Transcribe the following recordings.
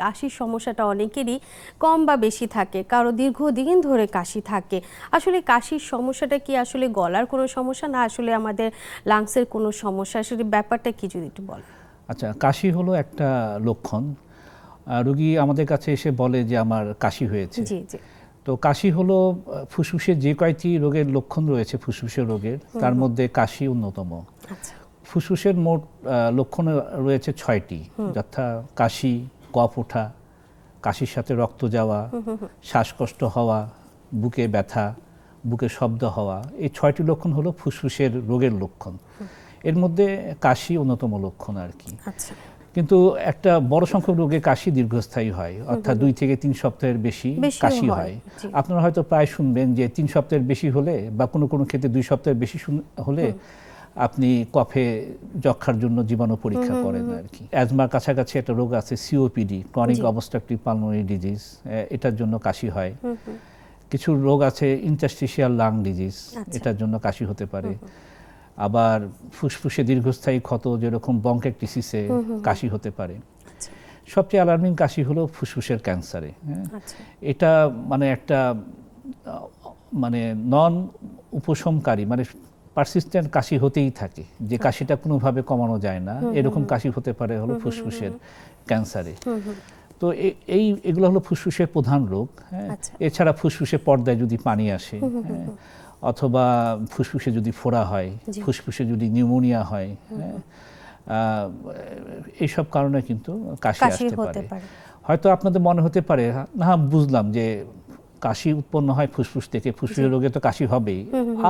কাশির সমস্যাটা অনেকেরই কম বা বেশি থাকে, কারো দীর্ঘদিন ধরে কাশি থাকে। আসলে কাশির সমস্যাটা কি আসলে গলার কোনো সমস্যা, না আসলে আমাদের লাংসের কোনো সমস্যা? আসলে ব্যাপারটা কি যদি একটু বলেন। আচ্ছা, কাশি হলো একটা লক্ষণ। রোগী আমাদের কাছে এসে বলে যে আমার কাশি হয়েছে। জি জি। তো কাশি হলো ফুসফুসের যে কয়টি রোগের লক্ষণ রয়েছে ফুসফুসের রোগের, তার মধ্যে কাশি অন্যতম। আচ্ছা। ফুসফুসের মোট লক্ষণ রয়েছে 6টি, যথা কাশি, কফ ওঠা, কাশির সাথে রক্ত যাওয়া, শ্বাসকষ্ট হওয়া, বুকে ব্যথা, বুকে শব্দ হওয়া। এই 6টি লক্ষণ হলো ফুসফুসের রোগের লক্ষণ। এর মধ্যে কাশি অন্যতম লক্ষণ আর কি। আচ্ছা। কিন্তু একটা বড় সংখ্যক রোগে কাশি দীর্ঘস্থায়ী হয়, অর্থাৎ 2 থেকে 3 সপ্তাহের বেশি কাশি হয়। আপনারা হয়তো প্রায় শুনবেন যে 3 সপ্তাহের বেশি হলে বা কোনো কোনো ক্ষেত্রে 2 সপ্তাহের বেশি হলে আপনি কফে যক্ষার জন্য জীবাণু পরীক্ষা করেন আর কি। অ্যাজমার কাছাকাছি একটা রোগ আছে COPD, chronic obstructive pulmonary disease, এটার জন্য কাশি হয়। কিছু রোগ আছে ইন্টারস্টিশিয়াল লাং ডিজিজ, এটার জন্য কাশি হতে পারে। আবার ফুসফুসে দীর্ঘস্থায়ী ক্ষত, যেরকম ব্রঙ্কাইটিসে কাশি হতে পারে। সবচেয়ে অ্যালার্মিং কাশি হলো ফুসফুসের ক্যান্সারে। এটা মানে একটা মানে নন উপশমকারী, মানে পারসিস্টেন্ট কাশি হতেই থাকে, যে কাশিটা কোনোভাবে কমানো যায় না, এরকম কাশি হতে পারে হলো ফুসফুসের ক্যান্সারে। তো এগুলো হলো ফুসফুসের প্রধান রোগ। এছাড়া ফুসফুসের পর্দায় যদি পানি আসে, অথবা ফুসফুসে যদি ফোড়া হয়, ফুসফুসে যদি নিউমোনিয়া হয়, এইসব কারণে কিন্তু কাশি আসতে পারে। হয়তো আপনাদের মনে হতে পারে, না বুঝলাম যে কাশি উৎপন্ন হয় ফুসফুস থেকে, ফুসফুসের রোগে তো কাশি হবেই,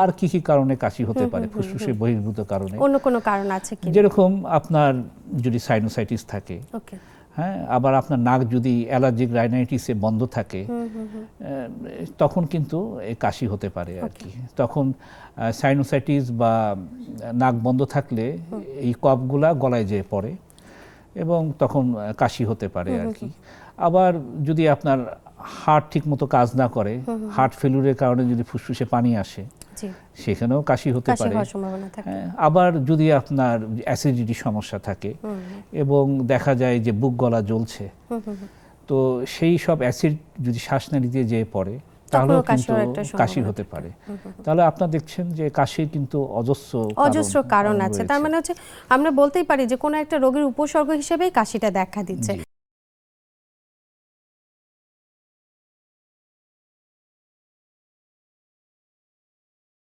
আর কি কি কারণে কাশি হতে পারে? ফুসফুসের বহির্ভূত কারণে অন্য কোনো কারণ আছে কি? যেরকম আপনার যদি সাইনোসাইটিস থাকে, হ্যাঁ, আবার আপনার নাক যদি অ্যালার্জিক রাইনাইটিসে বন্ধ থাকে, তখন কিন্তু এই কাশি হতে পারে আর কি। তখন সাইনোসাইটিস বা নাক বন্ধ থাকলে এই কফগুলা গলায় যেয়ে পড়ে এবং তখন কাশি হতে পারে আর কি। আবার যদি আপনার হার্ট ঠিক মতো কাজ না করে, হার্ট ফেলিউরের কারণে যদি ফুসফুসে পানি আসে, সেখানেও কাশি হতে পারে। আবার যদি আপনার অ্যাসিডিটি সমস্যা থাকে এবং দেখা যায় যে বুক গলা জ্বলছে, তো সেই সব অ্যাসিড যদি শ্বাসনালীতে যেয়ে পড়ে, তাহলেও কিন্তু কাশি হতে পারে। তাহলে আপনারা দেখছেন যে কাশির কিন্তু অজস্র কারণ আছে। তার মানে হচ্ছে আমরা বলতেই পারি যে কোনো একটা রোগের উপসর্গ হিসেবেই কাশিটা দেখা দিচ্ছে।